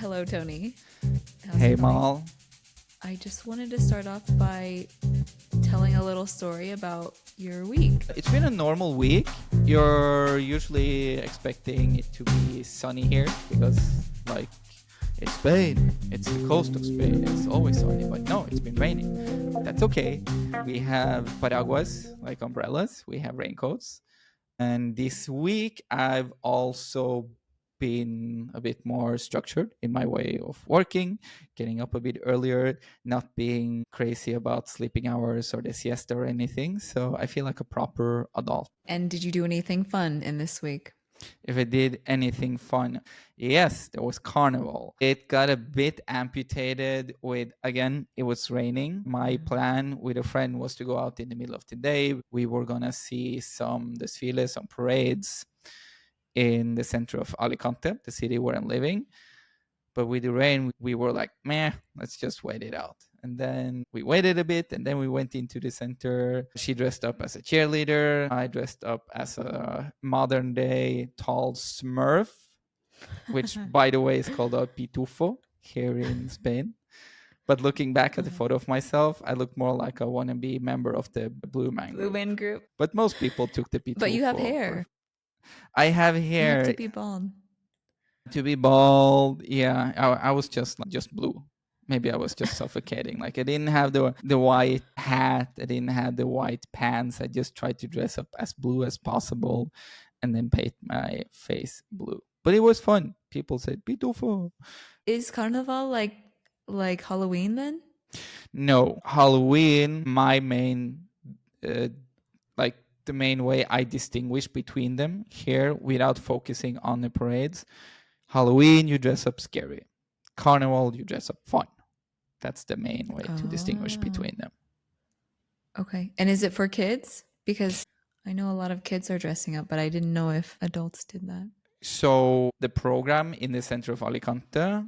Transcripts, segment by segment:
Hello, Tony. How's Hey, it going? Mal. I just wanted to start off by telling a little story about your week. It's been a normal week. You're usually expecting it to be sunny here because, like, it's Spain. It's the coast of Spain. It's always sunny, but no, it's been raining. That's okay. We have paraguas, like umbrellas. We have raincoats. And this week, I've also been a bit more structured in my way of working, getting up a bit earlier, not being crazy about sleeping hours or the siesta or anything. So I feel like a proper adult. And did you do anything fun in this week? If I did anything fun, yes, there was carnival. It got a bit amputated with, again, it was raining. My plan with a friend was to go out in the middle of the day. We were gonna see some desfiles, some parades in the center of Alicante, the city where I'm living. But with the rain, we were like, meh, let's just wait it out. And then we waited a bit, and then we went into the center. She dressed up as a cheerleader. I dressed up as a modern day tall smurf, which, by the way, is called a pitufo here in Spain. But looking back at the photo of myself, I looked more like a wannabe member of the Blue Man Blue Group. Man Group. But most people took the But you have pitufo. hair. I have You have to hair. be bald. To be bald, yeah, I was just blue. Maybe I was just suffocating. Like I didn't have the white hat, I didn't have the white pants. I just tried to dress up as blue as possible, and then paint my face blue. But it was fun. People said "Pitufo." Is Carnival like Halloween then? No, Halloween. My main, uh, like the main way I distinguish between them here, without focusing on the parades. Halloween, you dress up scary. Carnival, you dress up fun. That's the main way to distinguish between them. Okay. And is it for kids? Because I know a lot of kids are dressing up, but I didn't know if adults did that. So the program in the center of Alicante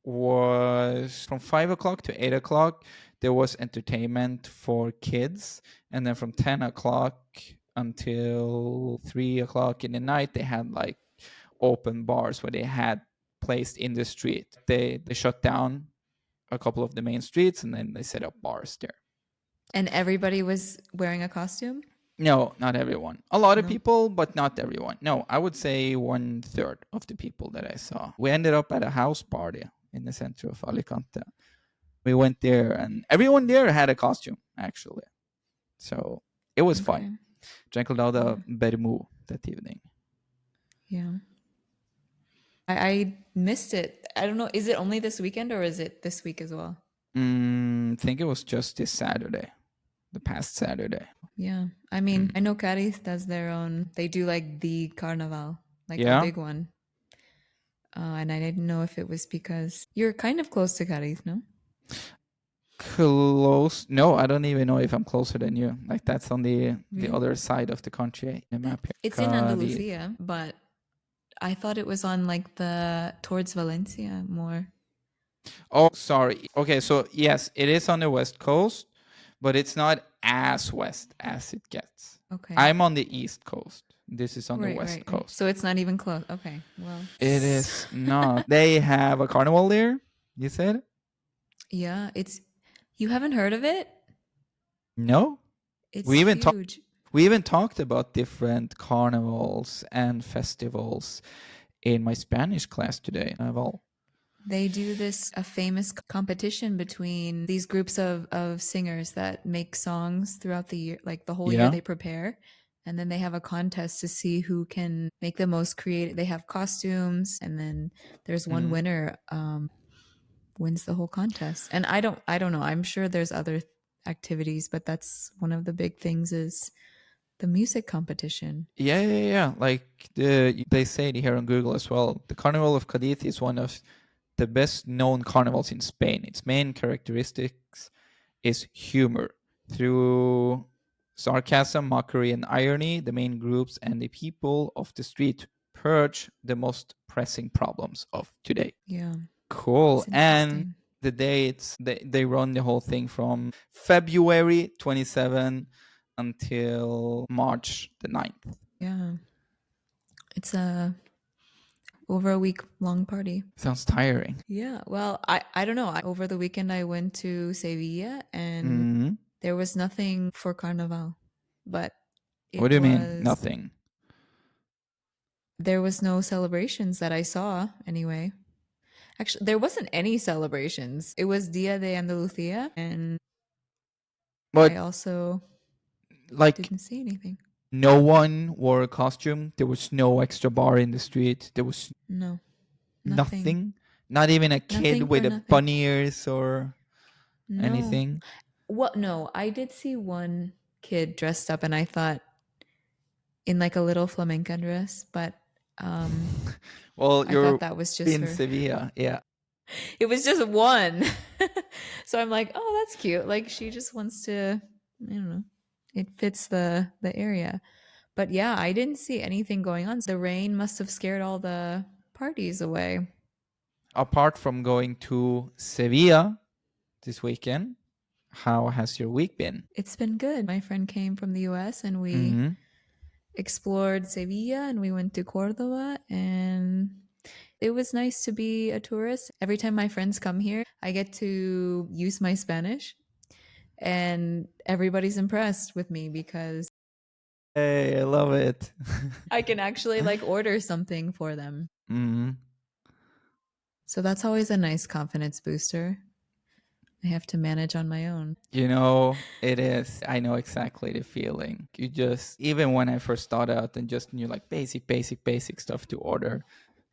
was from 5 o'clock to 8 o'clock. There was entertainment for kids, and then from 10 o'clock until 3 o'clock in the night, they had like open bars where they had placed in the street. They shut down a couple of the main streets, and then they set up bars there. And everybody was wearing a costume? No, not everyone. A lot of No. people, but not everyone. No, I would say 1/3 of the people that I saw. We ended up at a house party in the center of Alicante. We went there, and everyone there had a costume, actually. So it was fun. Drank a lot of vermouth that evening. Yeah. I missed it. I don't know. Is it only this weekend or is it this week as well? I think it was just this Saturday, the past Saturday. Yeah. I mean, I know Cadiz does their own, they do like the Carnival, like the Yeah. big one. And I didn't know if it was because you're kind of close to Cadiz, no? Close? No, I don't even know if I'm closer than you. Like that's on the other side of the country. The map here. It's in Andalusia, but I thought it was on like towards Valencia more. Oh, sorry. Okay, so yes, it is on the west coast, but it's not as west as it gets. Okay. I'm on the east coast. This is on the west coast. So it's not even close. Okay. Well, It is not. They have a carnival there, you said? Yeah, you haven't heard of it? No? It's We even huge. We even talked about different carnivals and festivals in my Spanish class today. Well, They do a famous competition between these groups of singers that make songs throughout the year, like the whole year they prepare. And then they have a contest to see who can make the most creative. They have costumes, and then there's one winner wins the whole contest. And I don't know. I'm sure there's other activities, but that's one of the big things is the music competition. Yeah. Like they say it here on Google as well. The Carnival of Cadiz is one of the best known carnivals in Spain. Its main characteristics is humor. Through sarcasm, mockery, and irony, the main groups and the people of the street purge the most pressing problems of today. Yeah. Cool. And the dates, they run the whole thing from February 27 until March the 9th. Yeah. It's over a week long party. Sounds tiring. Yeah. Well, I don't know. Over the weekend, I went to Sevilla and Mm. there was nothing for Carnival, but What it do you mean? was, Nothing. there was no celebrations that I saw anyway. Actually, there wasn't any celebrations. It was Dia de Andalucia, and I But also like, didn't see anything. no one wore a costume. There was no extra bar in the street. There was No, nothing. nothing. Not even a kid Nothing for with a nothing. bunny ears or No. anything. What? No, I did see one kid dressed up, and I thought in like a little flamenca dress, but um, Well, I thought you're that was just in her. Sevilla. Yeah. It was just one. So I'm like, oh, that's cute. Like she just wants to, I don't know. It fits the area. But yeah, I didn't see anything going on. The rain must have scared all the parties away. Apart from going to Sevilla this weekend, how has your week been? It's been good. My friend came from the US and we Mm-hmm. explored Sevilla and we went to Cordoba and it was nice to be a tourist. Every time my friends come here, I get to use my Spanish and everybody's impressed with me because Hey, I love it. I can actually like order something for them. Mm-hmm. So that's always a nice confidence booster. I have to manage on my own. You know, it is. I know exactly the feeling. You just, even when I first started out and just knew like basic stuff to order,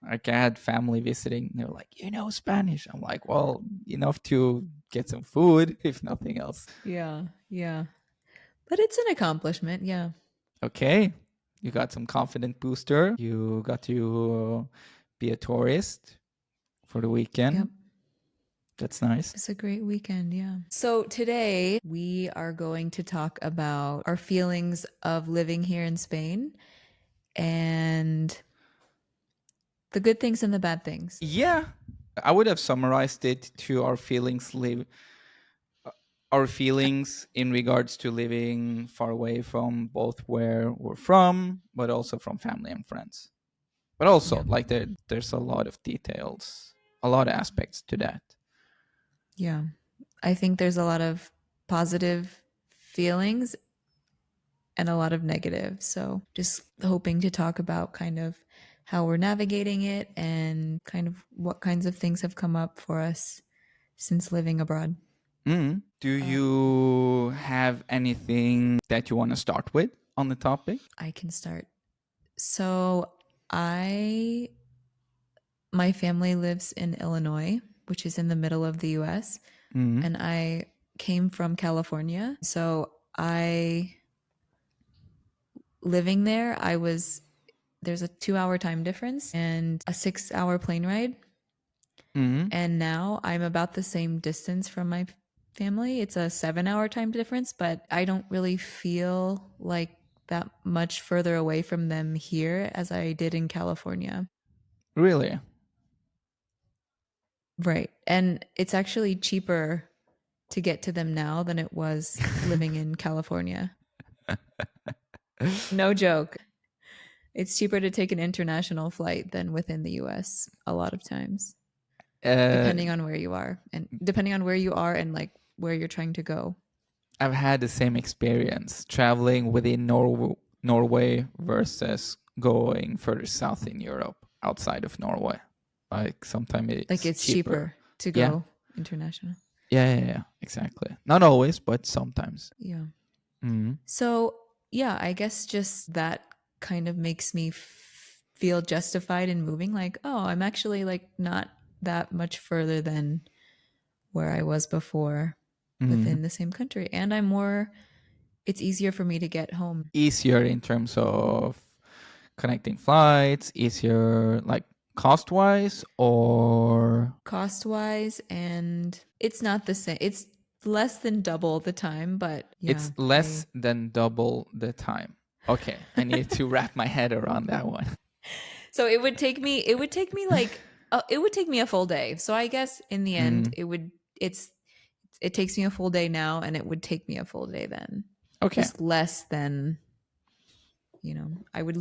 like I had family visiting, they're like, you know Spanish. I'm like, well, enough to get some food, if nothing else. Yeah, yeah. But it's an accomplishment. Yeah. Okay. You got some confident booster. You got to be a tourist for the Yep. weekend. That's nice. It's a great weekend. Yeah. So today we are going to talk about our feelings of living here in Spain and the good things and the bad things. Yeah. I would have summarized it to our feelings in regards to living far away from both where we're from, but also from family and friends. But also, Yeah. like there's a lot of details, a lot of aspects to that. Yeah. I think there's a lot of positive feelings and a lot of negative. So just hoping to talk about kind of how we're navigating it and kind of what kinds of things have come up for us since living abroad. Do you have anything that you want to start with on the topic? I can start. So I my family lives in Illinois, which is in the middle of the US, Mm. and I came from California. So I living there, I was there's a 2-hour time difference and a 6-hour plane ride. Mm. And now I'm about the same distance from my family. It's a 7-hour time difference, but I don't really feel like that much further away from them here as I did in California. Really? Right. And it's actually cheaper to get to them now than it was living in California. No joke. It's cheaper to take an international flight than within the US a lot of times, uh, depending on where you are and depending on where you are and like where you're trying to go. I've had the same experience traveling within Norway versus going further south in Europe outside of Norway. Like sometimes Like it's it's cheaper. cheaper to Yeah. go international. Yeah, exactly. Not always, but sometimes. Yeah. Mm. So, yeah, I guess just that kind of makes me feel justified in moving like, oh, I'm actually like not that much further than where I was before Mm. within the same country. And I'm more, it's easier for me to get home Easier in terms of connecting flights, easier like cost wise, or cost wise. And it's not the same. It's less than double the time, but it's yeah, less than double the time. Okay, I need to wrap my head around that one. so it would take me like, it would take me a full day. So I guess in the end, Mm. it's, it takes me a full day now and it would take me a full day then. Okay. Just less than, I would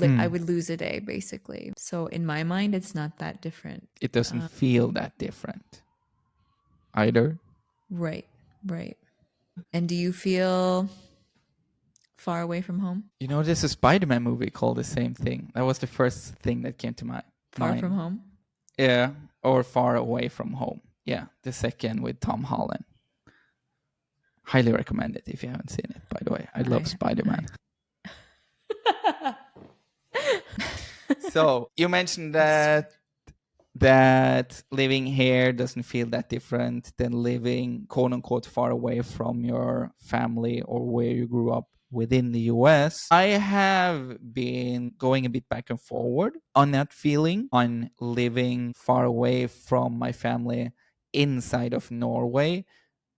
lose a day basically. So in my mind, it's not that different. It doesn't feel that different either. Right, right. And do you feel far away from home? There's a Spider-Man movie called the same thing. That was the first thing that came to my Far from mind. home? Yeah, or Far Away from Home. Yeah, the second with Tom Holland. Highly recommend it if you haven't seen it, by the way. I love Spider-Man. So you mentioned that living here doesn't feel that different than living quote unquote far away from your family or where you grew up within the US. I have been going a bit back and forward on that feeling on living far away from my family inside of Norway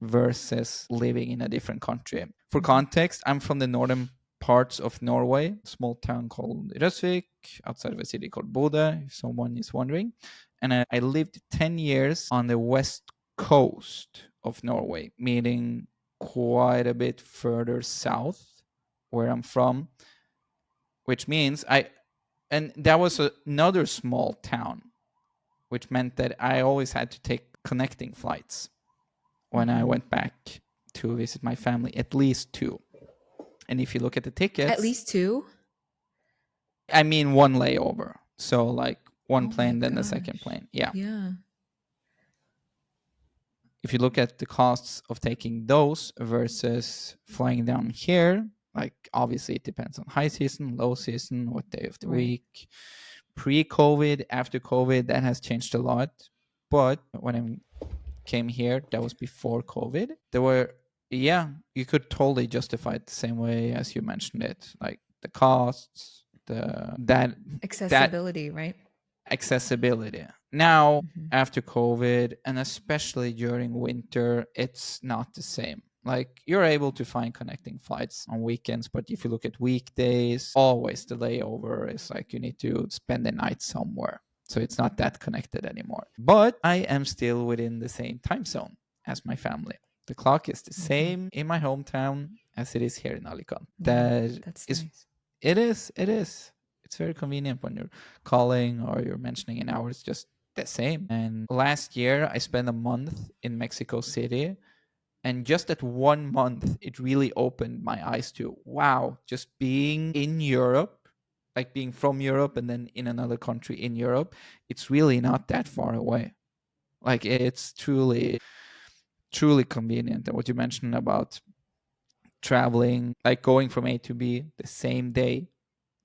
versus living in a different country. For context, I'm from the northern parts of Norway, a small town called Røsvik, outside of a city called Bodø, if someone is wondering. And I lived 10 years on the west coast of Norway, meaning quite a bit further south where I'm from, which means and that was another small town, which meant that I always had to take connecting flights when I went back to visit my family, at least two. And if you look at the tickets, At least two? I mean one layover. So like one Oh my plane, then the second gosh. plane. Yeah. Yeah. If you look at the costs of taking those versus flying down here, like obviously it depends on high season, low season, what day of the Right. week. Pre-COVID, after COVID, that has changed a lot. But when I came here, that was before COVID. There were, yeah, you could totally justify it the same way as you mentioned it, like the costs, that Accessibility, right? accessibility. Now, Mhm. after COVID, and especially during winter, it's not the same. Like you're able to find connecting flights on weekends, but if you look at weekdays, always the layover is like you need to spend the night somewhere. So it's not that connected anymore. But I am still within the same time zone as my family. The clock is the same in my hometown as it is here in Alicante. Yeah, That that's is, nice. it is. It's very convenient when you're calling or you're mentioning an hour. It's just the same. And last year, I spent a month in Mexico City. And just that 1 month, it really opened my eyes to wow, just being in Europe, like being from Europe and then in another country in Europe, it's really not that far away. Like it's truly, truly convenient. And what you mentioned about traveling, like going from A to B the same day.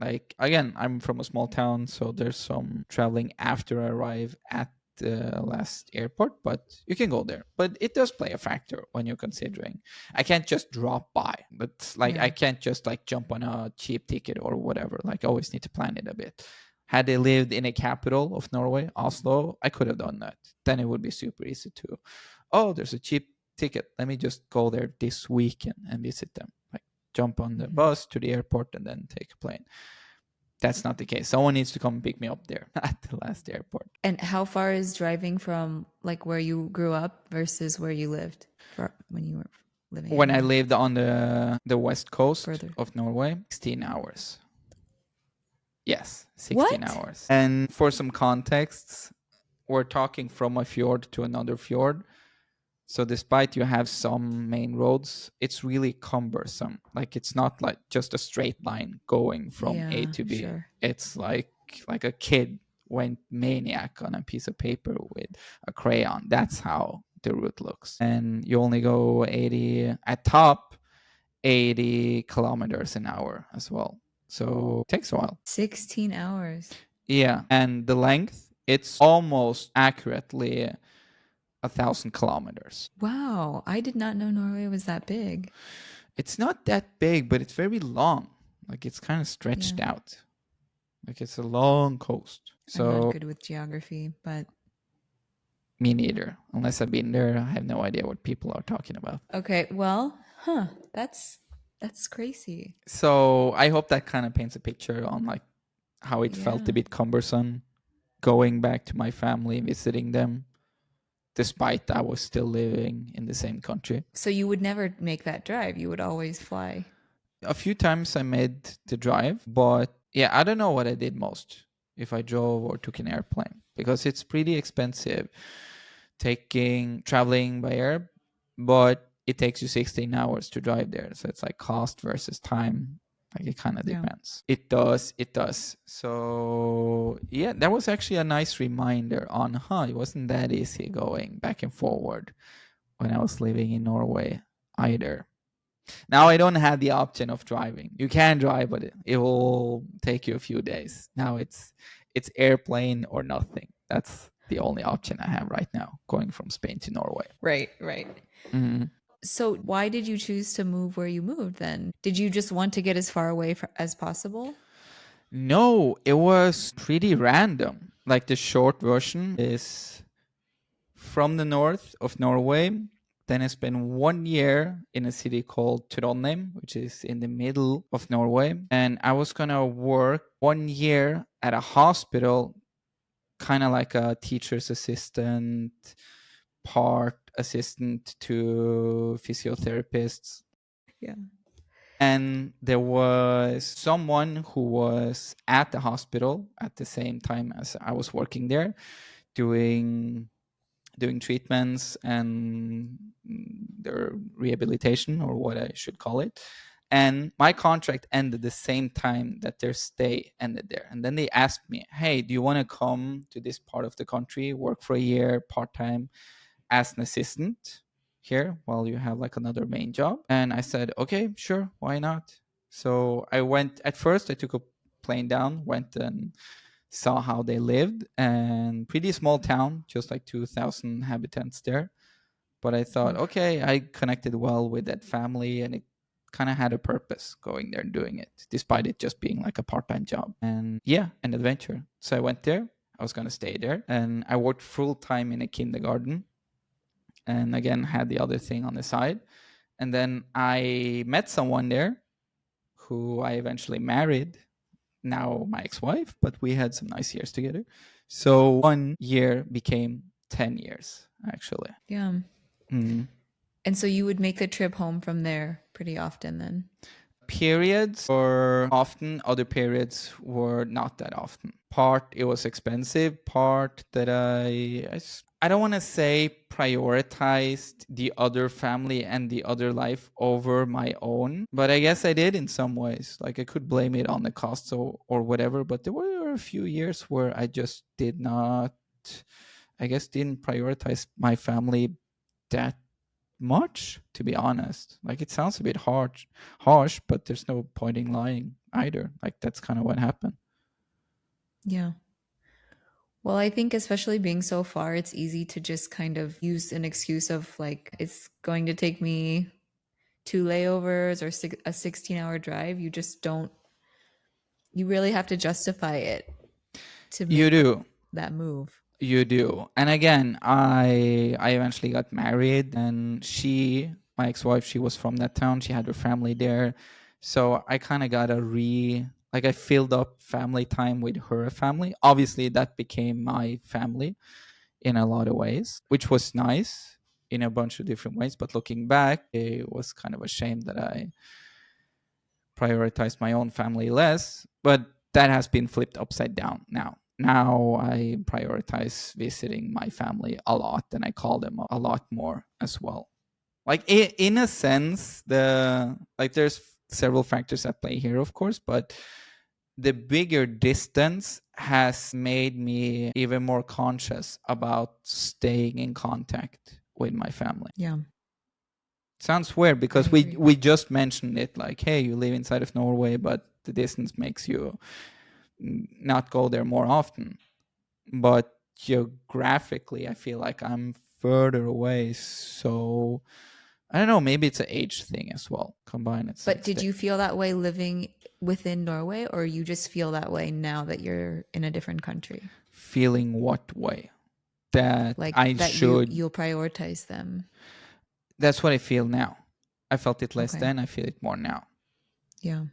Like again, I'm from a small town, so there's some traveling after I arrive at the last airport, but you can go there. But it does play a factor when you're considering. I can't just drop by, but like Yeah. I can't just like jump on a cheap ticket or whatever. Like I always need to plan it a bit. Had they lived in a capital of Norway, Oslo, I could have done that. Then it would be super easy to, oh, there's a cheap ticket. Let me just go there this weekend and visit them. Like jump on the bus to the airport and then take a plane. That's not the case. Someone needs to come pick me up there at the last airport. And how far is driving from like where you grew up versus where you lived for when you were living in When I Norway? lived on the west coast Further. of Norway, 16 hours. Yes, 16 What? hours. And for some contexts, we're talking from a fjord to another fjord. So despite you have some main roads, it's really cumbersome. Like it's not like just a straight line going from A Yeah, to B. sure. It's like a kid went maniac on a piece of paper with a crayon. That's how the route looks. And you only go 80 at top, 80 kilometers an hour as well. So it takes a while. 16 hours. Yeah. And the length, it's almost accurately 1,000 kilometers. Wow, I did not know Norway was that big. It's not that big, but it's very long. Like it's kind of Yeah. stretched out. Like it's a long coast. I'm not So good with geography, but me neither. Unless I've been there, I have no idea what people are talking about. okay, well, that's crazy. So I hope that kind of paints a picture on like how it felt a Yeah. bit cumbersome going back to my family, visiting them, despite I was still living in the same country. So you would never make that drive. You would always fly. A few times I made the drive, but yeah, I don't know what I did most, if I drove or took an airplane, because it's pretty expensive traveling by air, but it takes you 16 hours to drive there. So it's like cost versus time. Like it kind of Yeah. depends. It does. So yeah, that was actually a nice reminder on, it wasn't that easy going back and forward when I was living in Norway either. Now I don't have the option of driving. You can drive, but it will take you a few days. Now it's airplane or nothing. That's the only option I have right now, going from Spain to Norway. Right, right. Mhm. So, why did you choose to move where you moved then? Did you just want to get as far away as possible? No, it was pretty random. Like the short version is from the north of Norway. Then I spent 1 year in a city called Trondheim, which is in the middle of Norway. And I was going to work 1 year at a hospital, kind of like a teacher's assistant, part assistant to physiotherapists. Yeah. And there was someone who was at the hospital at the same time as I was working there, doing treatments and their rehabilitation, or what I should call it. And my contract ended the same time that their stay ended there. And then they asked me, hey, do you want to come to this part of the country, work for a year part time as an assistant here while you have like another main job? And I said, okay, sure, why not? So I went. At first I took a plane down, went and saw how they lived, and pretty small town, just like 2,000 inhabitants there. But I thought, Oof. okay, I connected well with that family, and it kind of had a purpose going there and doing it, despite it just being like a part-time job. And yeah, an adventure. So I went there. I was going to stay there, and I worked full time in a kindergarten, and again had the other thing on the side. And then I met someone there who I eventually married, now my ex-wife, but we had some nice years together. So 1 year became 10 years, actually. Yeah. Mm. And so you would make the trip home from there pretty often then? Periods were often, other periods were not that often. Part it was expensive, part that I don't want to say prioritized the other family and the other life over my own, but I guess I did in some ways. Like I could blame it on the cost or whatever, but there were a few years where I just did not, I guess, didn't prioritize my family that much, to be honest. Like it sounds a bit harsh, but there's no point in lying either. Like that's kind of what happened. Yeah. Well, I think especially being so far, it's easy to just kind of use an excuse of like, it's going to take me two layovers or a 16-hour drive. You just don't, you really have to justify it to You make do. that move. You do. And again, I eventually got married, and my ex-wife, she was from that town. She had her family there. So I kind of got like I filled up family time with her family. Obviously that became my family in a lot of ways, which was nice in a bunch of different ways. But looking back, it was kind of a shame that I prioritized my own family less. But that has been flipped upside down now. Now I prioritize visiting my family a lot, and I call them a lot more as well. Like in a sense, there's several factors at play here, of course, but the bigger distance has made me even more conscious about staying in contact with my family. Yeah, Sounds weird I because we agree. we just mentioned it, like, hey, you live inside of Norway, but the distance makes you not go there more often. But geographically, I feel like I'm further away. So I don't know, maybe it's an age thing as well. Combine at some But did stage. you feel that way living within Norway, or you just feel that way now that you're in a different country? Feeling what way? That Like I that should. you'll prioritize them. That's what I feel now. I felt it less Okay. then. I feel it more now. Yeah.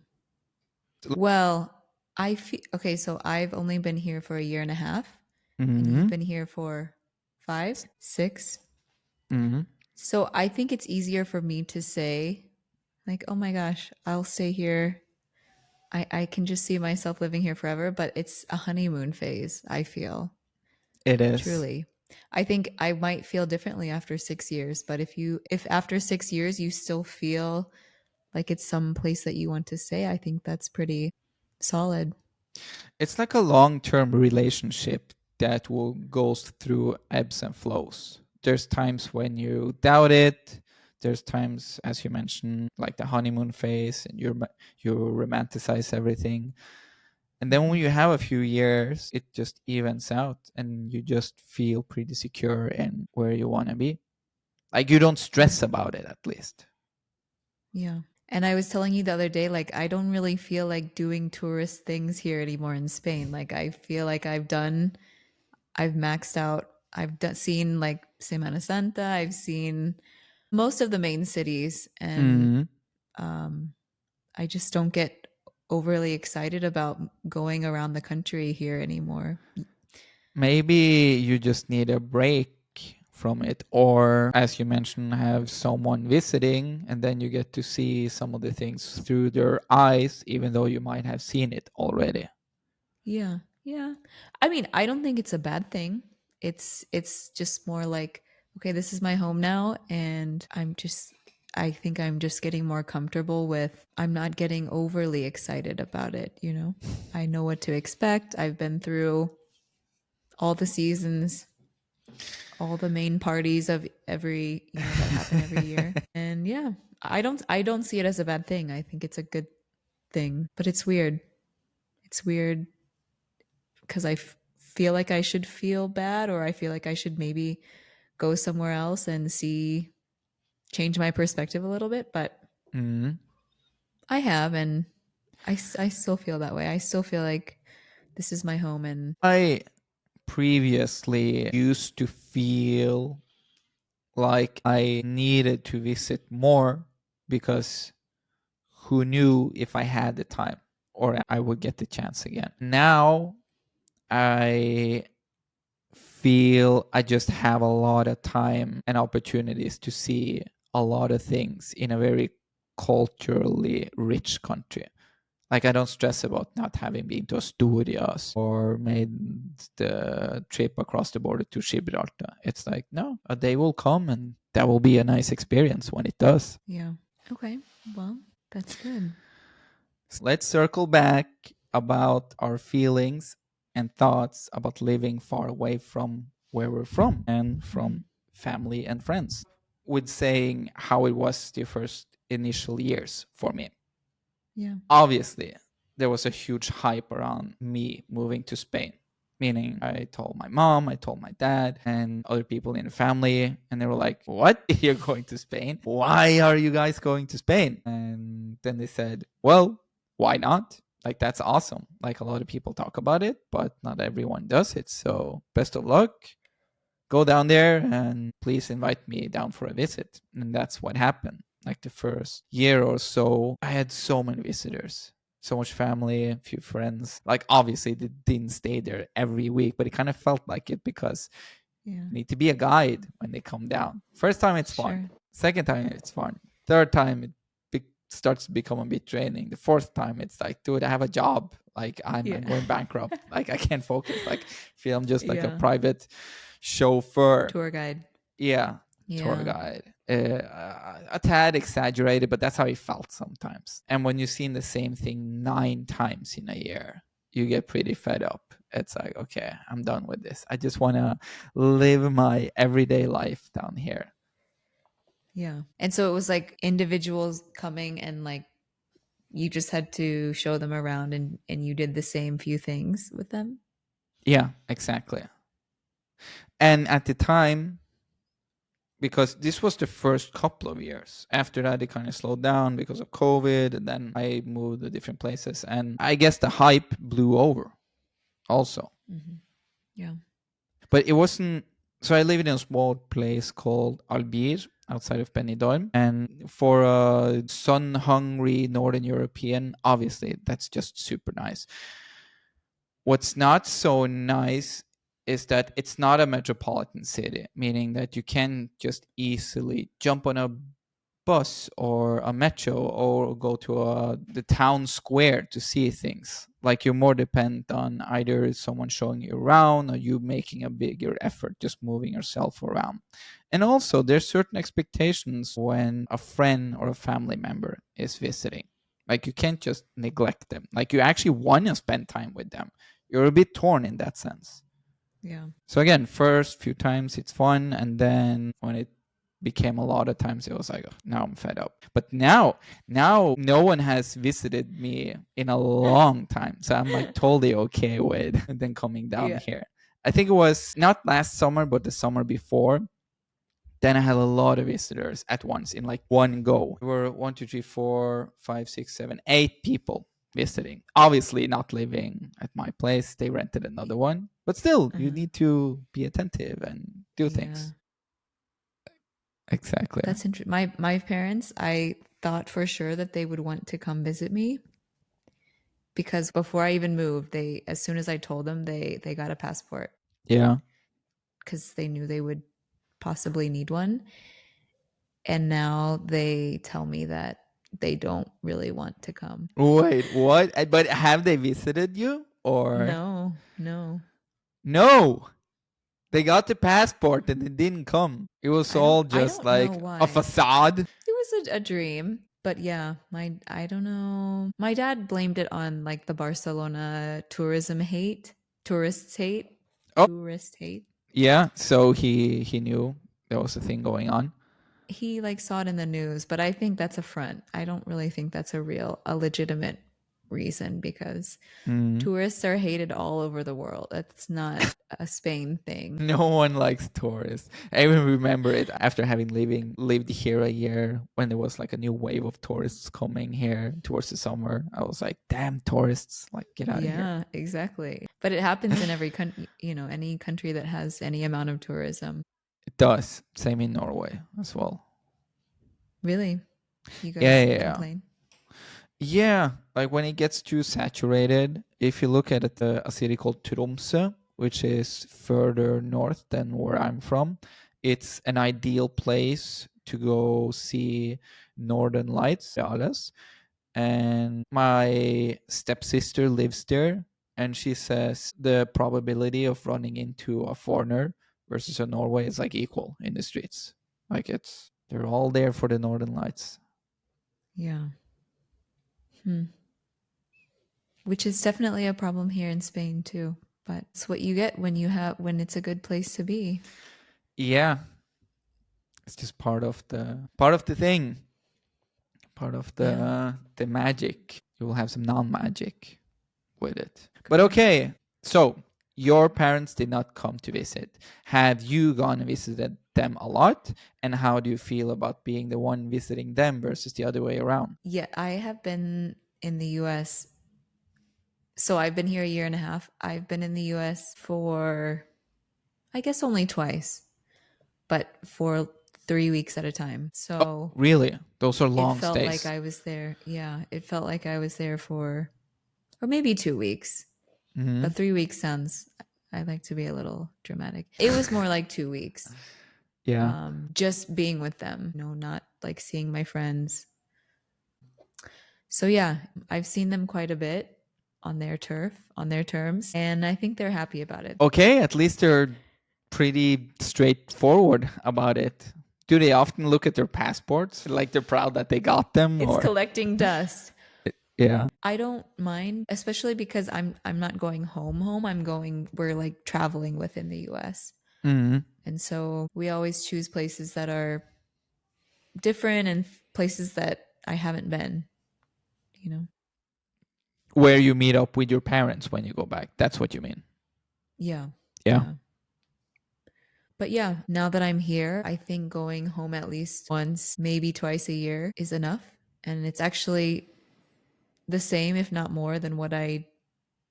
Well, I feel okay, so I've only been here for a year and a half, and you've Hmm. been here for five, six. Hmm. So I think it's easier for me to say, Like, oh my gosh, I'll stay here. I can just see myself living here forever, but it's a honeymoon phase, I feel. It is. Truly. I think I might feel differently after 6 years, but if after 6 years you still feel like it's some place that you want to stay, I think that's pretty solid. It's like a long-term relationship that will goes through ebbs and flows. There's times when you doubt it. There's times, as you mentioned, like the honeymoon phase, and you romanticize everything. And then when Mhm. you have a few years, it just evens out, and you just feel pretty secure in where you want to be. Like you don't Yeah. stress about it, at least. Yeah. And I was telling you the other day, like, I don't really feel like doing tourist things here anymore in Spain. Like, I feel like I've maxed out. Seen like Semana Santa. I've seen most of the main cities, and Mm. um, I just don't get overly excited about going around the country here anymore. Maybe you just need a break from it, or as you mentioned, have someone visiting, and then you get to see some of the things through their eyes, even though you might have seen it already. Yeah. Yeah. I mean, I don't think it's a bad thing. It's just more like, okay, this is my home now, and I think I'm just getting more comfortable with I'm not getting overly excited about it. I know what to expect. I've been through all the seasons, all the main parties of every that happen every year. And yeah, I don't see it as a bad thing. I think it's a good thing, but it's weird. It's weird because feel like I should feel bad, or I feel like I should maybe go somewhere else and change my perspective a little bit, but Mm. I have, and I still feel that way. I still feel like this is my home, and I previously used to feel like I needed to visit more because who knew if I had the time or I would get the chance again. Now I feel I just have a lot of time and opportunities to see a lot of things in a very culturally rich country. Like I don't stress about not having been to Asturias or made the trip across the border to Gibraltar. It's like, no, a day will come and that will be a nice experience when it does. yeah. Okay. Well, that's good. So let's circle back about our feelings and thoughts about living far away from where we're from and Hmm. from family and friends, with saying how it was the first initial years for me. Yeah. Obviously, there was a huge hype around me moving to Spain. Meaning, I told my mom, I told my dad, and other people in the family, and they were like, "What? You're going to Spain? Why are you guys going to Spain?" And then they said, "Well, why not? Like, that's awesome. Like, a lot of people talk about it, but not everyone does it. So, best of luck. Go down there and please invite me down for a visit." And that's what happened. Like the first year or so, I had so many visitors, so much family, a few friends. Like obviously they didn't stay there every week, but it kind of felt like it because Yeah. you need to be a guide when they come down. First time it's fun. Sure. Second time it's fun. Third time it starts to become a bit draining. The fourth time it's like, dude, I have a job. Like I'm Yeah. going bankrupt. Like I can't focus. Like feel I'm just like a Yeah. private chauffeur. Tour guide. Yeah, tour Yeah. guide. A tad exaggerated, but that's how he felt sometimes. And when you've seen the same thing 9 times in a year, you get pretty fed up. It's like, okay, I'm done with this. I just want to live my everyday life down here. Yeah. And so it was like individuals coming, and like you just had to show them around, and you did the same few things with them. Yeah, exactly. And at the time, because this was the first couple of years. After that, it kind of slowed down because of COVID, and then I moved to different places. And I guess the hype blew over also. Hmm. Yeah. But it wasn't. So I lived in a small place called Albir outside of Benidorm, and for a sun-hungry Northern European, obviously that's just super nice. What's not so nice is that it's not a metropolitan city, meaning that you can just easily jump on a bus or a metro or go to the town square to see things. Like you're more dependent on either someone showing you around or you making a bigger effort just moving yourself around. And also, there's certain expectations when a friend or a family member is visiting. Like you can't just neglect them. Like you actually want to spend time with them. You're a bit torn in that sense. Yeah. So again, first few times it's fun, and then when it became a lot of times, it was like, "Oh, now I'm fed up." But now no one has visited me in a long time, so I'm like totally okay with then coming down Yeah. here. I think it was not last summer, but the summer before. Then I had a lot of visitors at once in like one go. There were one, two, three, four, five, six, seven, 8 people visiting. Obviously, not living at my place. They rented another one. But still, you Uh-huh. need to be attentive and do Yeah. things. Exactly. That's interesting. My parents, I thought for sure that they would want to come visit me because before I even moved, they as soon as I told them, they got a passport Yeah. because they knew they would possibly need one. And now they tell me that they don't really want to come. Wait, what? But have they visited you? Or No, no. no? They got the passport and it didn't come. It was all I just don't know like a why. facade. It was a dream. But yeah, my I don't know. My dad blamed it on like the Barcelona tourism hate, tourists hate, Oh, tourist hate. yeah. So he knew there was a thing going on. He like saw it in the news, but I think that's a front. I don't really think that's a legitimate reason because Mm. tourists are hated all over the world. That's not a Spain thing. No one likes tourists. I even remember it after having lived here a year when there was like a new wave of tourists coming here towards the summer. I was like, damn tourists, like get out of here. Yeah, exactly. But it happens in every country, any country that has any amount of tourism. It does. Same in Norway as well. Really? You Yeah, guys yeah, yeah. complain? Yeah, like when it gets too saturated, if you look at it, a city called Tromsø, which is further north than where I'm from, it's an ideal place to go see Northern Lights, Alice. And my stepsister lives there, and she says the probability of running into a foreigner versus a Norway is like equal in the streets. Like they're all there for the Northern Lights. Yeah. Hmm. Which is definitely a problem here in Spain too. But it's what you get when it's a good place to be. Yeah, it's just part of the thing, part of Yeah. the magic. You will have some non-magic with it. But Correct. okay, so your parents did not come to visit. Have you gone and visited them a lot? And how do you feel about being the one visiting them versus the other way around? Yeah, I have been in the US. So I've been here a year and a half. I've been in the US for I guess only twice, but for 3 weeks at a time. Oh, So really? Those are it long felt like stays. I was there. Yeah, it felt like I was there for, or maybe 2 weeks, Hmm. but 3 weeks sounds, I like to be a little dramatic. It was more like 2 weeks, Yeah. just being with them, not like seeing my friends. So yeah, I've seen them quite a bit on their turf, on their terms, and I think they're happy about it. Okay, at least they're pretty straightforward about it. Do they often look at their passports? Like they're proud that they got them It's or collecting dust. yeah. I don't mind, especially because I'm not going home. We're like traveling within the US. Hmm. And so we always choose places that are different and places that I haven't been, you know. Where you meet up with your parents when you go back. That's what you mean. Yeah. Yeah. Yeah. But yeah, now that I'm here, I think going home at least once, maybe twice a year is enough. And it's actually the same, if not more, than what I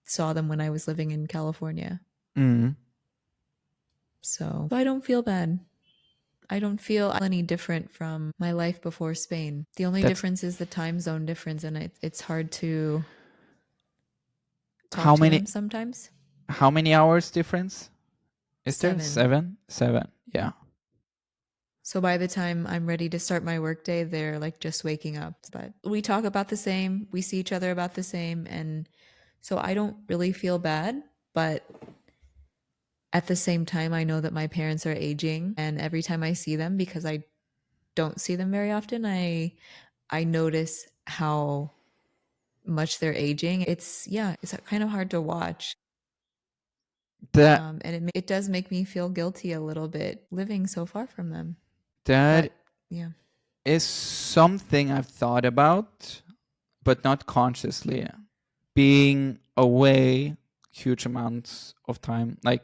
saw them when I was living in California. Mm. So I don't feel bad. I don't feel any different from my life before Spain. The only That's difference is the time zone difference, and it's hard to talk how to many them sometimes. how many hours difference is there? 7. 7? 7. Yeah. So by the time I'm ready to start my workday, they're like just waking up. But we talk about the same, we see each other about the same. And so I don't really feel bad. But at the same time, I know that my parents are aging. And every time I see them, because I don't see them very often, I notice how much they're aging. It's kind of hard to watch. That And it does make me feel guilty a little bit living so far from them. that But yeah. is something I've thought about, but not consciously. Being away huge amounts of time, like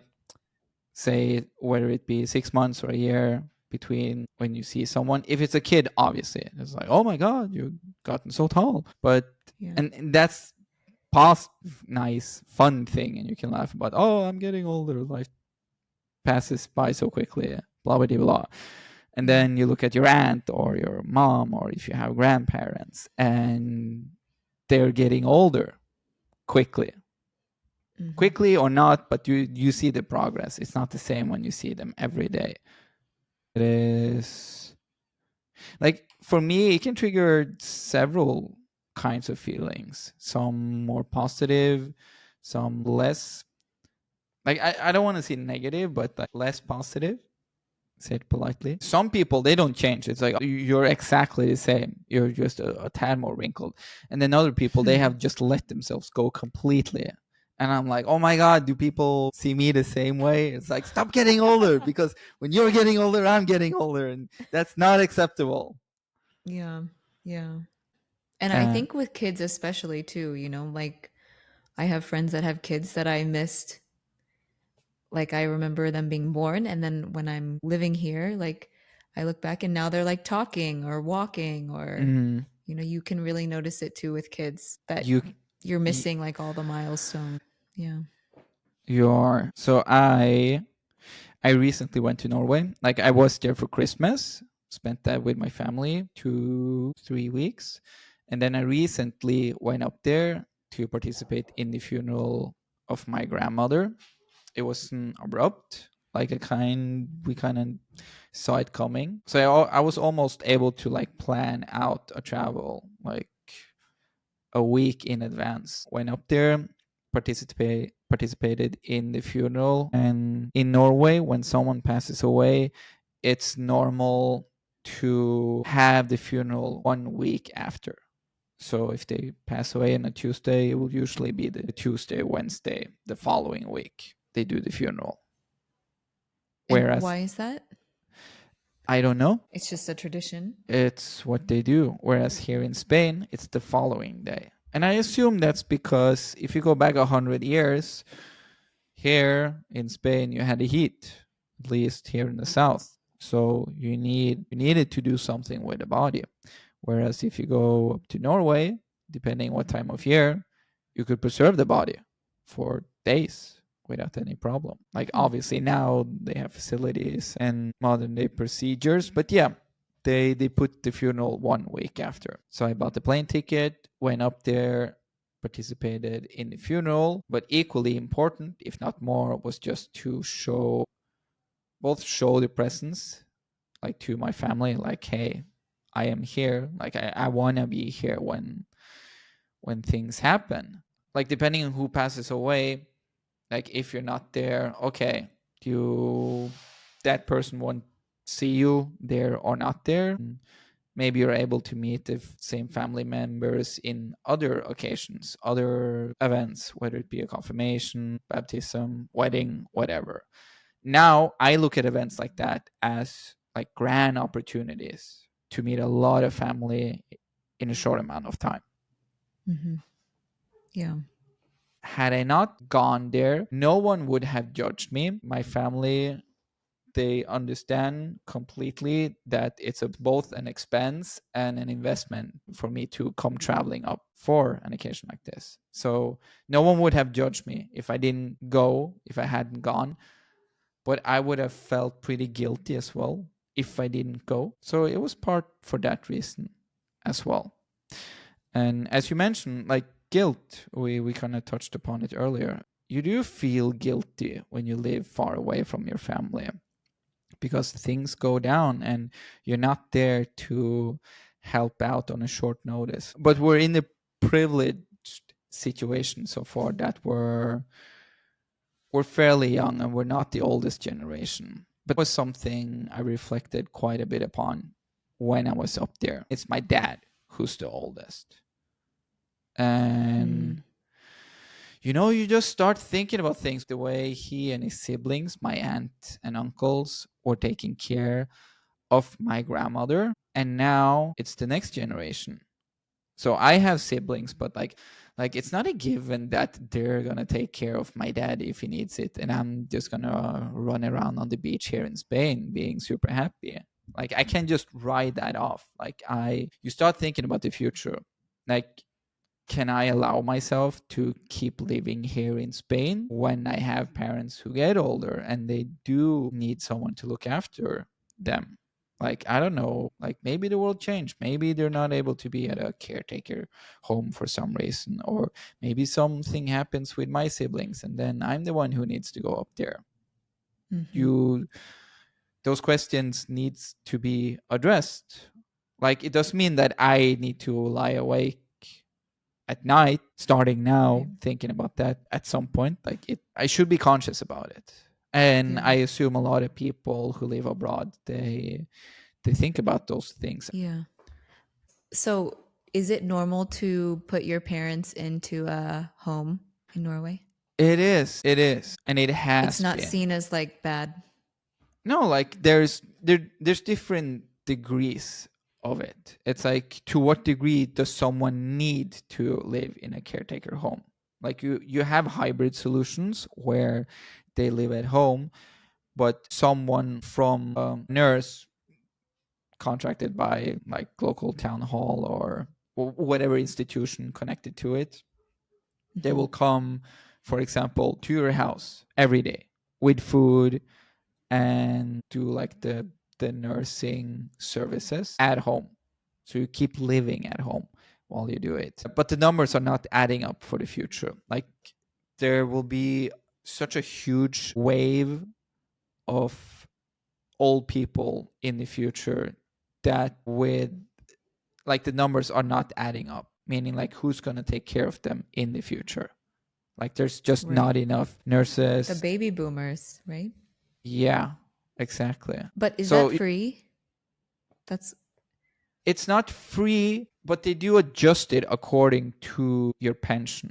say whether it be 6 months or a year between when you see someone. If it's a kid, obviously it's like, oh my god, you've gotten so tall. But Yeah. and that's past nice fun thing, and you can laugh about, oh, I'm getting older, life passes by so quickly, blah blah blah. And Yeah. then you look at your aunt or your mom, or if you have grandparents, and they're getting older quickly, Hmm. quickly or not, but you see the progress. It's not the same when you see them every day. It is like, for me, it can trigger several kinds of feelings, some more positive, some less, like I don't want to say negative, but like less positive, say it politely. Some people, they don't change. It's like you're exactly the same, you're just a tad more wrinkled. And then other people, they have just let themselves go completely. And I'm like, oh my god, do people see me the same way? It's like, stop getting older, because when you're getting older, I'm getting older, and that's not acceptable. Yeah. Yeah. And I uh, think with kids, especially too, like I have friends that have kids that I missed. Like I remember them being born. And then when I'm living here, like I look back and now they're like talking or walking or, mm, you can really notice it too with kids that you you're you, missing like all the milestones. Yeah. you are. So I recently went to Norway. Like, I was there for Christmas, spent that with my family 2 3 weeks. And then I recently went up there to participate in the funeral of my grandmother. It was abrupt, like we kind of saw it coming. So I was almost able to like plan out a travel like a week in advance. Went up there, participated in the funeral. And in Norway, when someone passes away, it's normal to have the funeral 1 week after. So if they pass away on a Tuesday, it will usually be the Tuesday, Wednesday, the following week they do the funeral. And Whereas, why is that? I don't know, It's just a tradition. it's what they do. Whereas here in Spain, it's the following day. And I assume that's because if you go back 100 years, here in Spain you had the heat, at least here in the south. So you needed to do something with the body. Whereas if you go up to Norway, depending what time of year, you could preserve the body for days without any problem. Like, Hmm. obviously now they have facilities and modern day procedures, but yeah, they put the funeral 1 week after. So I bought the plane ticket, went up there, participated in the funeral, but equally important, if not more, was just to show the presence, like, to my family, like, hey, I am here, like I want to be here when things happen. Like, depending on who passes away, like if you're not there, okay, you that person won't see you there or not there. Maybe you're able to meet the same family members in other occasions, other events, whether it be a confirmation, baptism, wedding, whatever. Now I look at events like that as like grand opportunities to meet a lot of family in a short amount of time. Hmm. Yeah. Had I not gone there, no one would have judged me. My family, they understand completely that it's both an expense and an investment for me to come traveling up for an occasion like this. So no one would have judged me if I didn't go, if I hadn't gone, but I would have felt pretty guilty as well if I didn't go. So it was part for that reason as well. And as you mentioned, like guilt, we kind of touched upon it earlier. You do feel guilty when you live far away from your family. because things go down and you're not there to help out on a short notice. But we're in a privileged situation so far that we're fairly young and we're not the oldest generation. But it was something I reflected quite a bit upon when I was up there. It's my dad who's the oldest. And you just start thinking about things the way he and his siblings, my aunt and uncles, were taking care of my grandmother. And now it's the next generation. So I have siblings, but like it's not a given that they're gonna take care of my dad if he needs it, and I'm just gonna run around on the beach here in Spain being super happy. Like I can't just write that off. You start thinking about the future. Like, can I allow myself to keep living here in Spain when I have parents who get older and they do need someone to look after them? Like, I don't know, like maybe the world changed. Maybe they're not able to be at a caretaker home for some reason, or maybe something happens with my siblings and then I'm the one who needs to go up there. You those questions needs to be addressed. Like, it does mean that I need to lie awake at night starting now, Right. thinking about that at some point. I should be conscious about it. And Yeah. I assume a lot of people who live abroad, they think about those things. Yeah. So, is it normal to put your parents into a home in Norway? It is, and it It's has not been. seen as like bad. No, like there's different degrees of it. It's like, to what degree does someone need to live in a caretaker home? Like, you have hybrid solutions where they live at home, but someone from a nurse contracted by like local town hall or whatever institution connected to it, they will come, for example, to your house every day with food and do like the nursing services at home. So you keep living at home while you do it. But the numbers are not adding up for the future. Like, there will be such a huge wave of old people in the future that, with like, the numbers are not adding up, meaning like who's going to take care of them in the future. Like, there's just Right. not enough The nurses. baby boomers, right? Yeah, exactly. But is So that free? That's it's not free, but they do adjust it according to your pension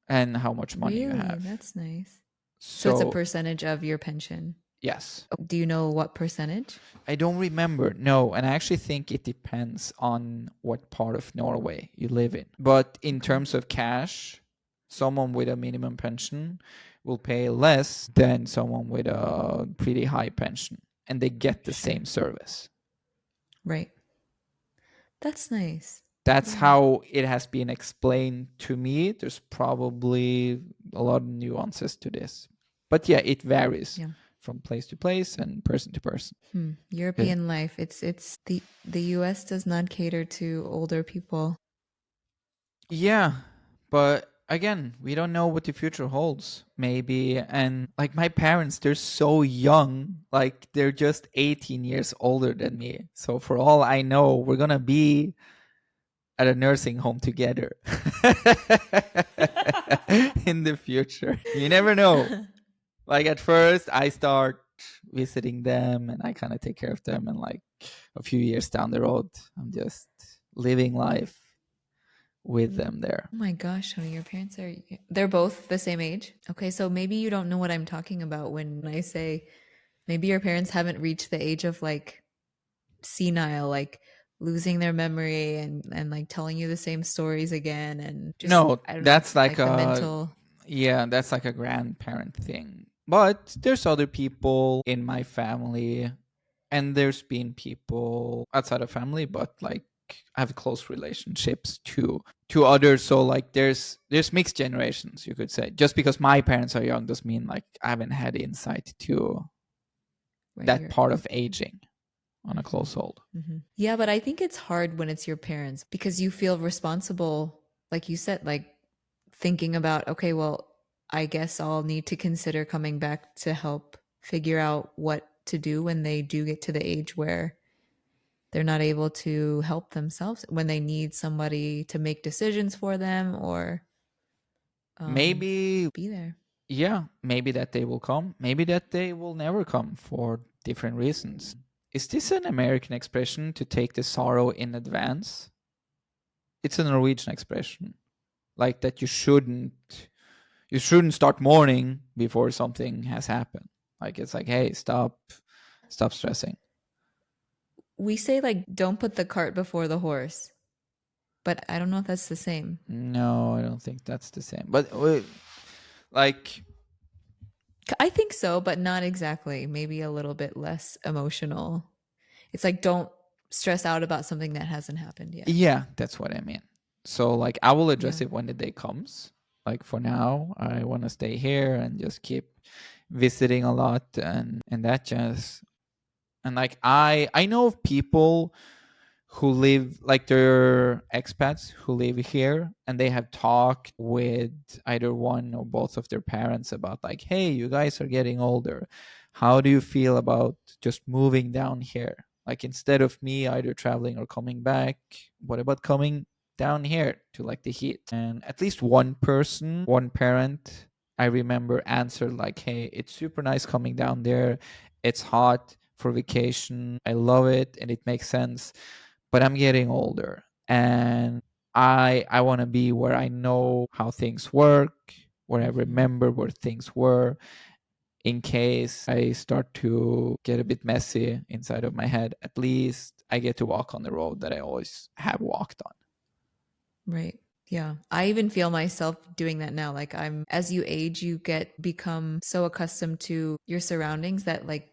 and how much money you really, have. that's nice. So it's a So percentage of your pension. yes. Do you know what percentage? I don't remember. No, and I actually think it depends on what part of Norway you live in. But in Okay. terms of cash, someone with a minimum pension will pay less than someone with a pretty high pension, and they get the Sure. same service. Right. That's nice. That's Yeah. how it has been explained to me. There's probably a lot of nuances to this. But yeah, it varies Yeah. from place to place and person to person. Yeah. European life. It's the US does not cater to older people. Yeah, but again, we don't know what the future holds. Maybe, and like my parents, they're so young. Like, they're just 18 years older than me. So for all I know, we're going to be at a nursing home together in the future. You never know. Like, at first, I start visiting them and I kind of take care of them. And like a few years down the road, I'm just living life with them there. Oh my gosh, honey, your parents are they're both the same age. Okay, so maybe you don't know what I'm talking about when I say maybe your parents haven't reached the age of like senile, like losing their memory and like telling you the same stories again and just No, I don't know, that's like like the a mental. yeah, that's like a grandparent thing. But there's other people in my family, and there's been people outside of family, but like I have close relationships to others. So like there's mixed generations, you could say. Just because my parents are young doesn't mean like I haven't had insight to Right, that you're part of aging on a close hold. yeah, but I think it's hard when it's your parents because you feel responsible, like you said, like thinking about, okay, well, I guess I'll need to consider coming back to help figure out what to do when they do get to the age where they're not able to help themselves, when they need somebody to make decisions for them or Maybe, be there. yeah, maybe that day will come. Maybe that day will never come for different reasons. Is this an American expression to take the sorrow in advance? It's a Norwegian expression. Like that you shouldn't start mourning before something has happened. Like it's like, hey, stop stressing. We say like don't put the cart before the horse, but I don't know if that's the same. No, I don't think that's the same. But like, I think so, but not exactly. Maybe a little bit less emotional. It's like don't stress out about something that hasn't happened yet. yeah, that's what I mean. So like I will address Yeah. it when the day comes. Like for now, I want to stay here and just keep visiting a lot and that jazz. And like I know of people who live, like they're expats who live here, and they have talked with either one or both of their parents about like, hey, you guys are getting older, how do you feel about just moving down here, like instead of me either traveling or coming back, what about coming down here to like the heat? And at least one person, one parent, I remember answered like, hey, it's super nice coming down there, it's hot for vacation, I love it and it makes sense, but I'm getting older and I want to be where I know how things work, where I Mm-hmm. remember where things were, in case I start to get a bit messy inside of my head. At least I get to walk on the road that I always have walked on. Right. Yeah. I even feel myself doing that now. Like as you age, you become so accustomed to your surroundings that like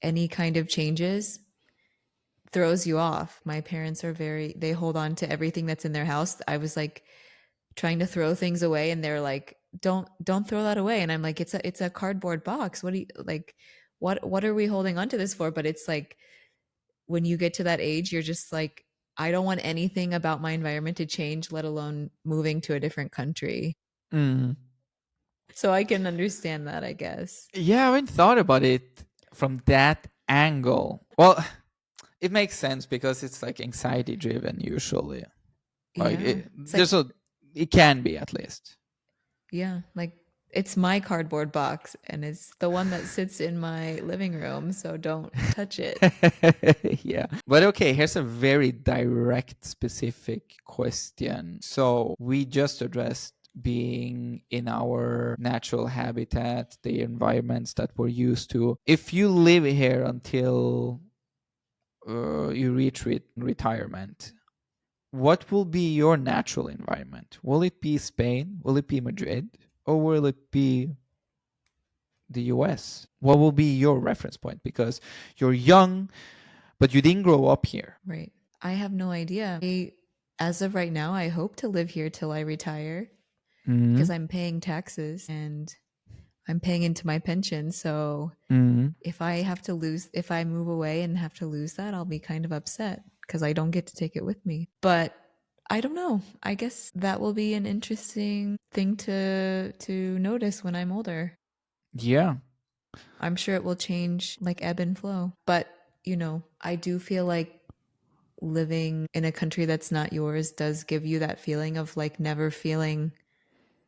any kind of changes throws you off. My parents are they hold on to everything that's in their house. I was like trying to throw things away and they're like, don't throw that away. And I'm like, it's a cardboard box. What do you like? What are we holding onto this for? But it's like when you get to that age, you're just like, I don't want anything about my environment to change, let alone moving to a different country. Mm. So I can understand that, I guess. Yeah, I haven't thought about it from that angle. Well, it makes sense because it's like anxiety driven usually. Like Yeah. It's like, it can be at least. yeah, like it's my cardboard box and it's the one that sits in my living room. So don't touch it. Yeah. But okay, here's a very direct, specific question. So we just addressed being in our natural habitat, the environments that we're used to. If you live here until you reach retirement, what will be your natural environment? Will it be Spain? Will it be Madrid? Or will it be the US? What will be your reference point? Because you're young, but you didn't grow up here. Right. I have no idea. As of right now, I hope to live here till I retire because Mm-hmm. I'm paying taxes and I'm paying into my pension. So Mm-hmm. if I move away and have to lose that, I'll be kind of upset because I don't get to take it with me. But I don't know. I guess that will be an interesting thing to notice when I'm older. Yeah. I'm sure it will change like ebb and flow. But, I do feel like living in a country that's not yours does give you that feeling of like never feeling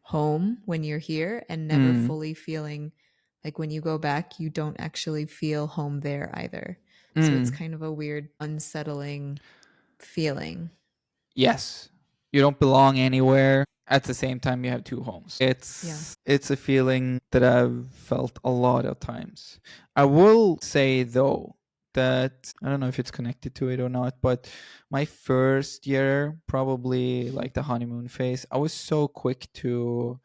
home when you're here and never Mm. fully feeling like when you go back, you don't actually feel home there either. So it's Mm. kind of a weird, unsettling feeling. Yes. You don't belong anywhere. At the same time, you have two homes. Yeah. It's a feeling that I've felt a lot of times. I will say though that I don't know if it's connected to it or not, but my first year, probably like the honeymoon phase, I was so quick to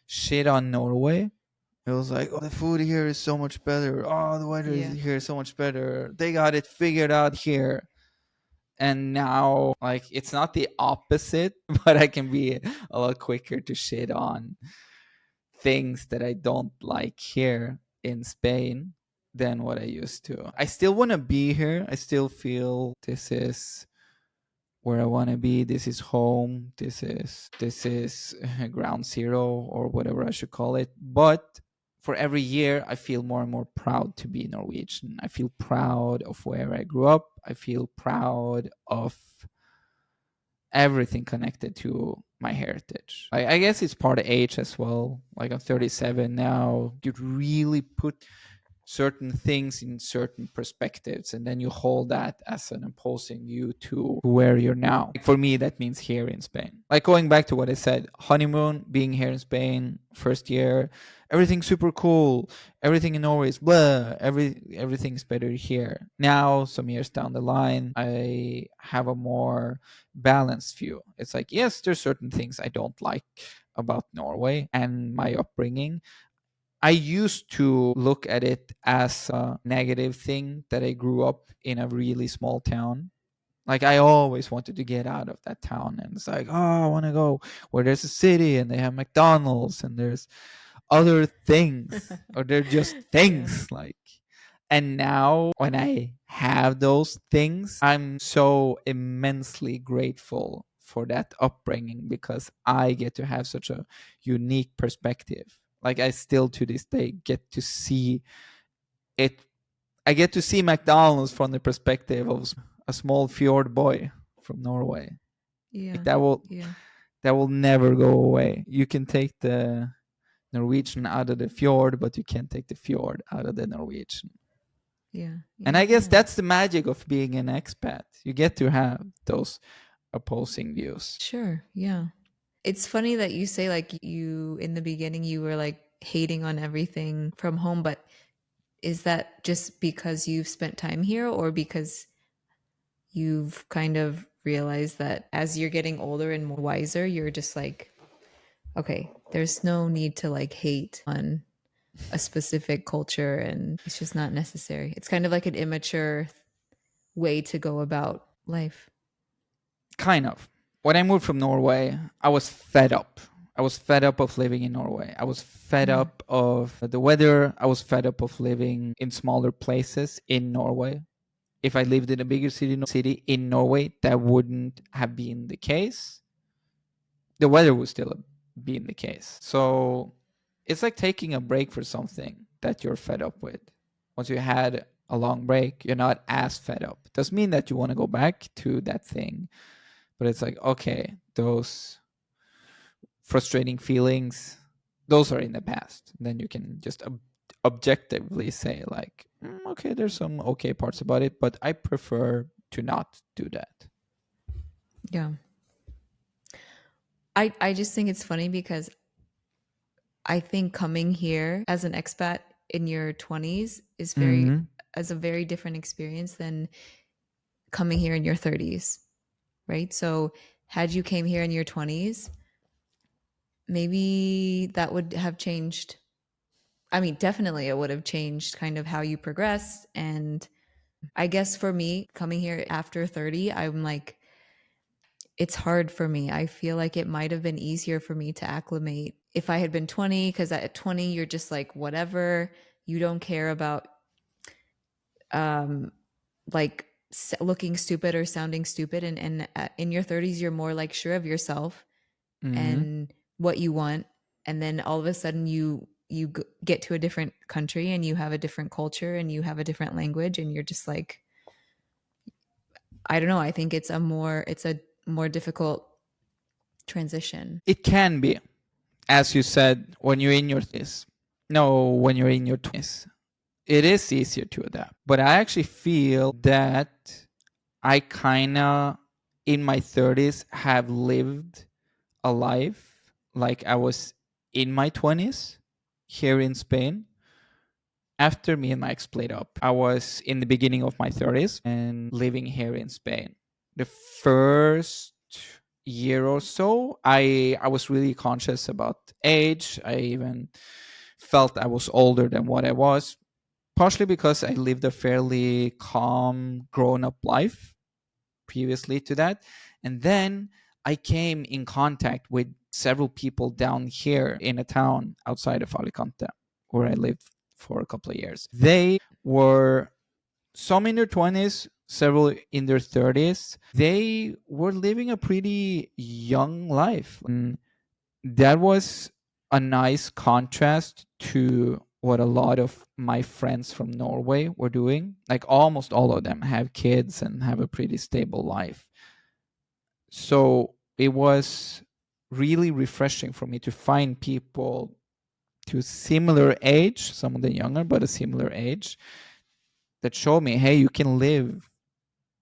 shit on Norway. It was like, oh, the food here is so much better. Oh, the weather is Yeah. here is so much better. They got it figured out here. And now, like, it's not the opposite, but I can be a lot quicker to shit on things that I don't like here in Spain than what I used to. I still want to be here. I still feel this is where I want to be. This is home. This is ground zero or whatever I should call it. But for every year, I feel more and more proud to be Norwegian. I feel proud of where I grew up. I feel proud of everything connected to my heritage. I guess it's part of age as well. Like, I'm 37 now. You really put certain things in certain perspectives, and then you hold that as an opposing view to where you're now. Like, for me, that means here in Spain. Like, going back to what I said, honeymoon, being here in Spain, first year, everything's super cool. Everything in Norway is blah. Everything's better here. Now, some years down the line, I have a more balanced view. It's like, yes, there's certain things I don't like about Norway and my upbringing. I used to look at it as a negative thing that I grew up in a really small town. Like, I always wanted to get out of that town, and it's like, oh, I want to go where there's a city and they have McDonald's and there's other things, or they're just Yeah. things. Like, and now when I have those things, I'm so immensely grateful for that upbringing, because I get to have such a unique perspective. Like, I still to this day get to see it. I get to see McDonald's from the perspective of a small fjord boy from Norway. Like, Yeah. Yeah. that will never go away. You can take the Norwegian out of the fjord, but you can't take the fjord out of the Norwegian. Yeah. And Yeah. I guess Yeah. that's the magic of being an expat. You get to have those opposing views. Sure. Yeah. It's funny that you say like in the beginning you were like hating on everything from home, but is that just because you've spent time here or because you've kind of realized that as you're getting older and more wiser, you're just like, okay, there's no need to like hate on a specific culture and it's just not necessary. It's kind of like an immature way to go about life. Kind of. When I moved from Norway, I was fed up. I was fed up of living in Norway. I was fed Mm. up of the weather. I was fed up of living in smaller places in Norway. If I lived in a bigger city in Norway, that wouldn't have been the case. The weather would still have been the case. So it's like taking a break for something that you're fed up with. Once you had a long break, you're not as fed up. It doesn't mean that you want to go back to that thing, but it's like, okay, those frustrating feelings, those are in the past. Then you can just objectively say, like, okay, there's some okay parts about it, but I prefer to not do that. Yeah. I just think it's funny because I think coming here as an expat in your 20s is very Mm-hmm. as a very different experience than coming here in your 30s, right? So had you came here in your 20s, maybe that would have changed. I mean, definitely it would have changed kind of how you progress. And I guess for me, coming here after 30, I'm like, it's hard for me. I feel like it might have been easier for me to acclimate if I had been 20, because at 20, you're just like, whatever. You don't care about um, like looking stupid or sounding stupid. And in your 30s, you're more like sure of yourself Mm-hmm. and what you want. And then all of a sudden, you get to a different country and you have a different culture and you have a different language and you're just like, I don't know. I think it's a more difficult transition. It can be, as you said, when you're in your 30s. No, when you're in your 20s, it is easier to adapt. But I actually feel that I kind of, in my 30s, have lived a life like I was in my 20s here in Spain. After me and Mike split up, I was in the beginning of my 30s and living here in Spain. The first year or so, I was really conscious about age. I even felt I was older than what I was, partially because I lived a fairly calm, grown up life previously to that. And then I came in contact with several people down here in a town outside of Alicante, where I lived for a couple of years. They were some in their 20s, several in their 30s. They were living a pretty young life. And that was a nice contrast to what a lot of my friends from Norway were doing. Like almost all of them have kids and have a pretty stable life. So it was really refreshing for me to find people to a similar age, some of them younger, but a similar age, that showed me, hey, you can live.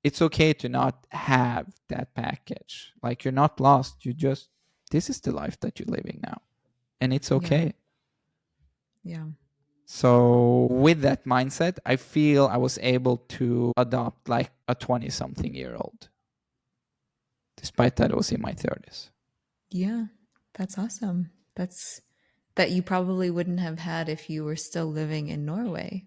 It's okay to not have that package. Like you're not lost. You just, this is the life that you're living now. And it's Yeah. okay. Yeah. So with that mindset, I feel I was able to adopt like a 20 something year old, despite that I was in my 30s. Yeah. That's awesome. That's that you probably wouldn't have had if you were still living in Norway,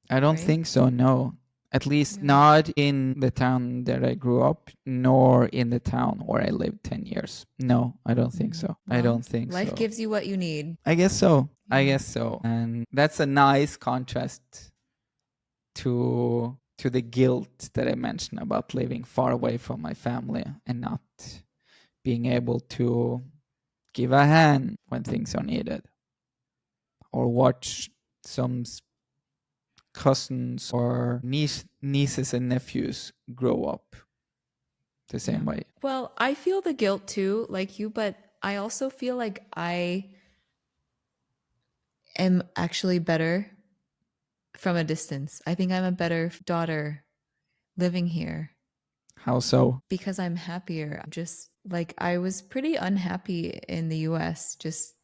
I don't right? think so, no. At least Yeah. not in the town that I grew up, nor in the town where I lived 10 years. No, I don't think so. I Well, don't think life so. gives you what you need. I guess so. I Yeah. guess so. And that's a nice contrast to the guilt that I mentioned about living far away from my family and not being able to give a hand when things are needed or watch some cousins or nieces and nephews grow up the same Yeah. way. Well, I feel the guilt too, like you, but I also feel like I am actually better from a distance. I think I'm a better daughter living here How so? because I'm happier. Just like I was pretty unhappy in the US, just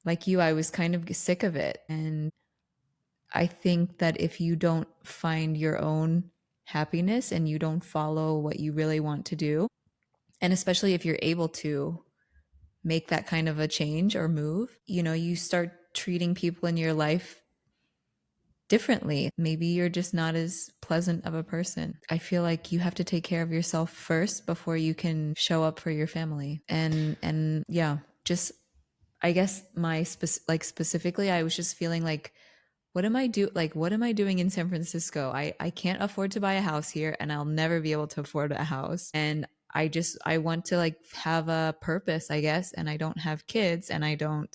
like you, I was kind of sick of it. And I think that if you don't find your own happiness and you don't follow what you really want to do, and especially if you're able to make that kind of a change or move, you start treating people in your life differently. Maybe you're just not as pleasant of a person. I feel like you have to take care of yourself first before you can show up for your family. And yeah, just I guess like specifically I was just feeling like what am I doing in San Francisco? I can't afford to buy a house here and I'll never be able to afford a house. And I want to like have a purpose, I guess, and I don't have kids and I don't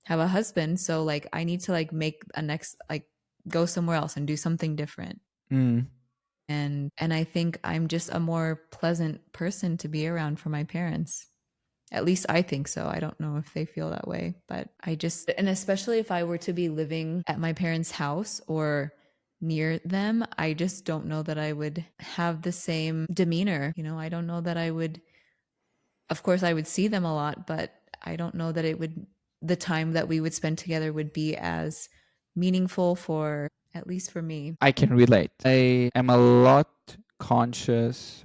have a husband, so like I need to like make a next like go somewhere else and do something different. Mm. And I think I'm just a more pleasant person to be around for my parents. At least I think so. I don't know if they feel that way, but and especially if I were to be living at my parents' house or near them, I just don't know that I would have the same demeanor. I don't know that I would, of course, I would see them a lot, but I don't know that the time that we would spend together would be as meaningful at least for me. I can relate. I am a lot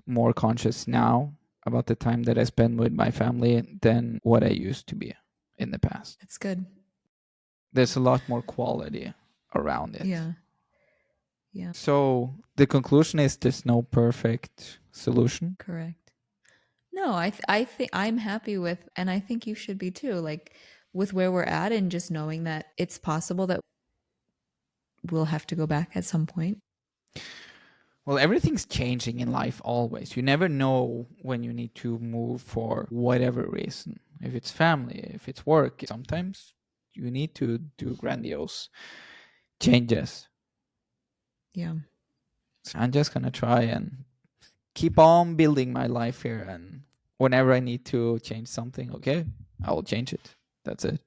more conscious now about the time that I spend with my family than what I used to be in the past. That's good. There's a lot more quality around it. Yeah. Yeah. So the conclusion is there's no perfect solution. Correct. No, I think I'm happy with, and I think you should be too, like with where we're at and just knowing that it's possible that we'll have to go back at some point. Well, everything's changing in life always. You never know when you need to move for whatever reason. If it's family, if it's work, sometimes you need to do grandiose changes. Yeah. So I'm just going to try and keep on building my life here. And whenever I need to change something, okay, I will change it. That's it.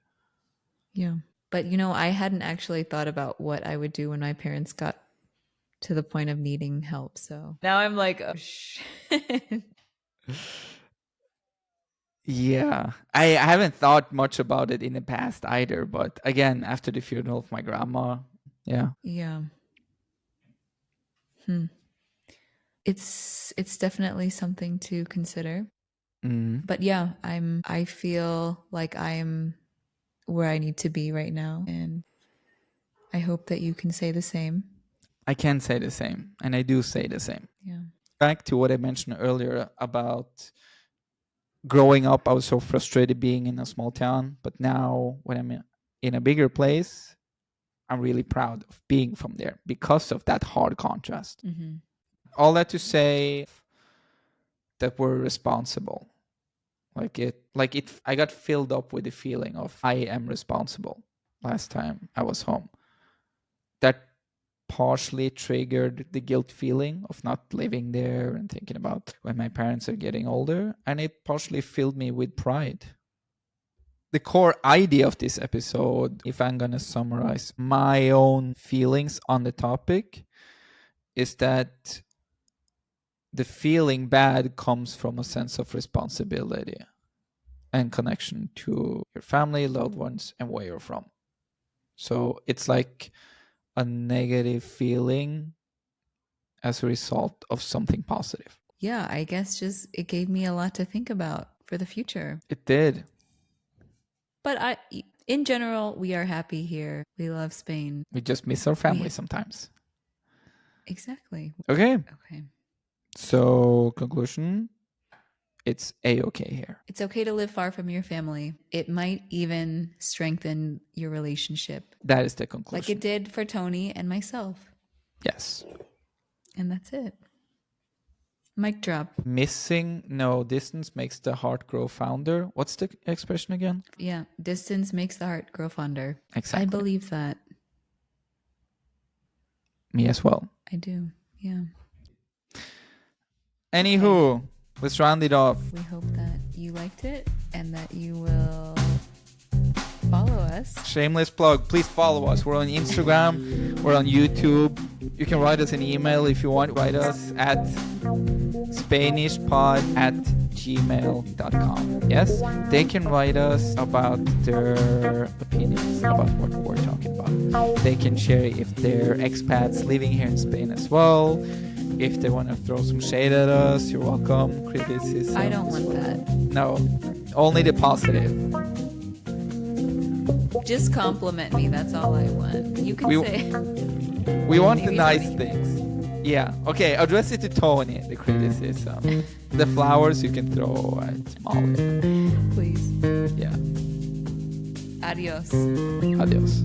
Yeah. But I hadn't actually thought about what I would do when my parents got to the point of needing help. So now I'm like, oh, shit. Yeah, I haven't thought much about it in the past either. But again, after the funeral of my grandma, yeah. Yeah. Hmm. It's definitely something to consider. Mm. But yeah, I feel like I'm where I need to be right now, and I hope that you can say the same. I can say the same, and I do say the same. Yeah. Back to what I mentioned earlier about growing up, I was so frustrated being in a small town, but now when I'm in a bigger place, I'm really proud of being from there because of that hard contrast. Mm-hmm. All that to say that we're responsible. I got filled up with the feeling of I am responsible. last time I was home. That partially triggered the guilt feeling of not living there and thinking about when my parents are getting older. And it partially filled me with pride. The core idea of this episode, if I'm going to summarize my own feelings on the topic, is that the feeling bad comes from a sense of responsibility and connection to your family, loved ones, and where you're from. So it's like a negative feeling as a result of something positive. Yeah, I guess just it gave me a lot to think about for the future. It did. But in general, we are happy here. We love Spain. We just miss our family sometimes. Exactly. Okay. Okay. So, conclusion, it's a-okay here. It's okay to live far from your family. It might even strengthen your relationship. That is the conclusion. Like it did for Tony and myself. Yes. And that's it. Mic drop. Missing no distance makes the heart grow fonder. What's the expression again? Yeah. Distance makes the heart grow fonder. Exactly. I believe that. Me as well. I do. Yeah. Anywho, Okay. let's round it off. We hope that you liked it and that you will follow us. Shameless plug. Please follow us. We're on Instagram. We're on YouTube. You can write us an email if you want. Write us at spanishpod@gmail.com. Yes, they can write us about their opinions about what we're talking about. They can share if they're expats living here in Spain as well. If they want to throw some shade at us, you're welcome. Criticism. I don't want that. No, only the positive. Just compliment me. That's all I want. You can say. We want the Maybe nice Tony. things. Yeah. Okay. Address it to Tony, the criticism. The flowers you can throw at Molly. Please. Yeah. Adios. Adios.